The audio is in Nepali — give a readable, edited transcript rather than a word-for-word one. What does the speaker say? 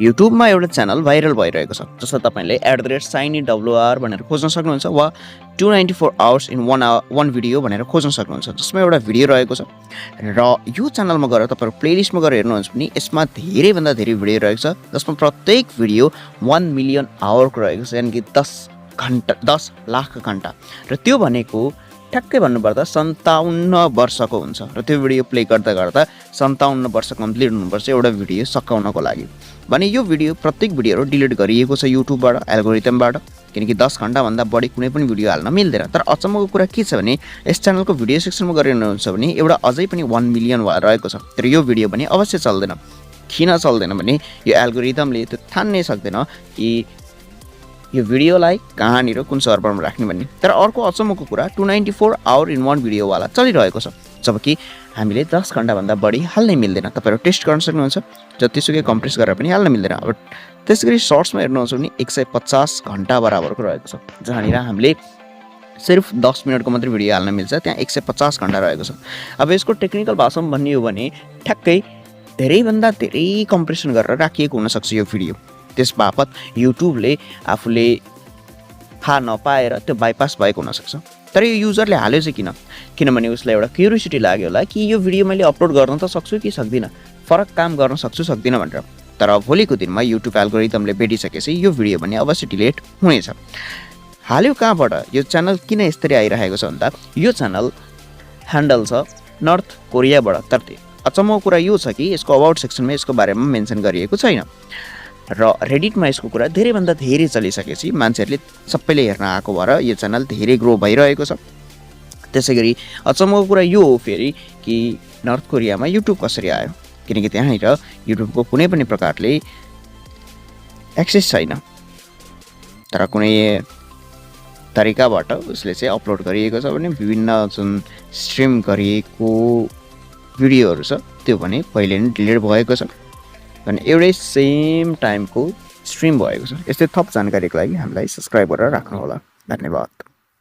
युट्युबमा एउटा च्यानल भाइरल भइरहेको छ जसमा तपाईँले @ShinyWR भनेर खोज्न सक्नुहुन्छ वा 294 आवर्स इन 1 भिडियो भनेर खोज्न सक्नुहुन्छ जसमा एउटा भिडियो रहेको छ र यो च्यानलमा गएर तपाईँहरू प्लेलिस्टमा गएर हेर्नुहुन्छ भने यसमा धेरैभन्दा धेरै भिडियो रहेको छ जसमा प्रत्येक भिडियो 1 मिलियन आवरको रहेको छ यानि कि 10 लाख घन्टा र त्यो भनेको ठ्याक्कै भन्नुपर्दा 57 वर्षको हुन्छ र त्यो भिडियो प्ले गर्दा गर्दा 57 वर्ष कम्प्लिट हुनुपर्छ एउटा भिडियो सकाउनको लागि भने यो भिडियो प्रत्येक भिडियोहरू डिलिट गरिएको छ युट्युबबाट एल्गोरिथमबाट किनकि 10 घन्टाभन्दा बढी कुनै पनि भिडियो हाल्न मिल्दैन तर अचम्मको कुरा के छ भने यस च्यानलको भिडियो सेक्सनमा गएर हेर्नुहुन्छ भने एउटा अझै पनि 1 मिलियन रहेको छ तर यो भिडियो पनि अवश्य चल्दैन किन चल्दैन भने यो एल्गोरिथमले त्यो ठान्नै सक्दैन कि यो भिडियोलाई कहाँनिर कुन सर्भरमा राख्ने भन्ने तर अर्को अचम्मको कुरा 294 आवर इन 1 भिडियोवाला चलिरहेको छ जबकि हामीले 10 घन्टाभन्दा बढी हाल्नै मिल्दैन तपाईँहरू टेस्ट गर्न सक्नुहुन्छ जतिसुकै कम्प्रेस गरेर पनि हाल्न मिल्दैन अब त्यसैगरी सर्ट्समा हेर्नुहुन्छ भने 150 घन्टा बराबरको रहेको छ जहाँनिर हामीले सिर्फ 10 मिनटको मात्रै भिडियो हाल्न मिल्छ त्यहाँ 150 घन्टा रहेको छ अब यसको टेक्निकल भाषामा भन्ने हो भने ठ्याक्कै धेरैभन्दा धेरै कम्प्रेसन गरेर राखिएको हुनसक्छ यो भिडियो त्यसबापत युट्युबले आफूले थाहा नपाएर त्यो बाइपास भएको हुनसक्छ तर यो युजरले हाल्यो चाहिँ किनभने उसलाई एउटा क्युरियोसिटी लाग्यो होला कि यो भिडियो मैले अपलोड गर्न त सक्छु कि सक्दिनँ फरक काम गर्न सक्छु सक्दिनँ भनेर तर भोलिको दिनमा युट्युब एल्गोरिथमले भेटिसकेपछि यो भिडियो पनि अवश्य डिलिट हुनेछ हाल्यो कहाँबाट यो च्यानल किन यसरी आइरहेको छ भन्दा यो च्यानल ह्यान्डल छ नर्थ कोरियाबाट तर अचम्मको कुरा यो छ कि यसको अबाउट सेक्सनमा यसको बारेमा मेन्सन गरिएको छैन र रेडिटमा यसको कुरा धेरैभन्दा धेरै चलिसकेपछि मान्छेहरूले सबैले हेर्न आएको भएर यो च्यानल धेरै ग्रो भइरहेको छ त्यसैगरी अचम्मको कुरा यो हो फेरि कि नर्थ कोरियामा युट्युब कसरी आयो किनकि त्यहाँनिर युट्युबको कुनै पनि प्रकारले एक्सेस छैन तर कुनै तरिकाबाट उसले चाहिँ अपलोड गरिएको छ भने विभिन्न जुन स्ट्रिम गरिएको भिडियोहरू छ त्यो पनि पहिले नै डिलिट भएको छ अनि एउटै सेम टाइमको स्ट्रिम भएको छ यस्तै थप जानकारीको लागि हामीलाई सब्सक्राइब गरेर राख्नुहोला धन्यवाद।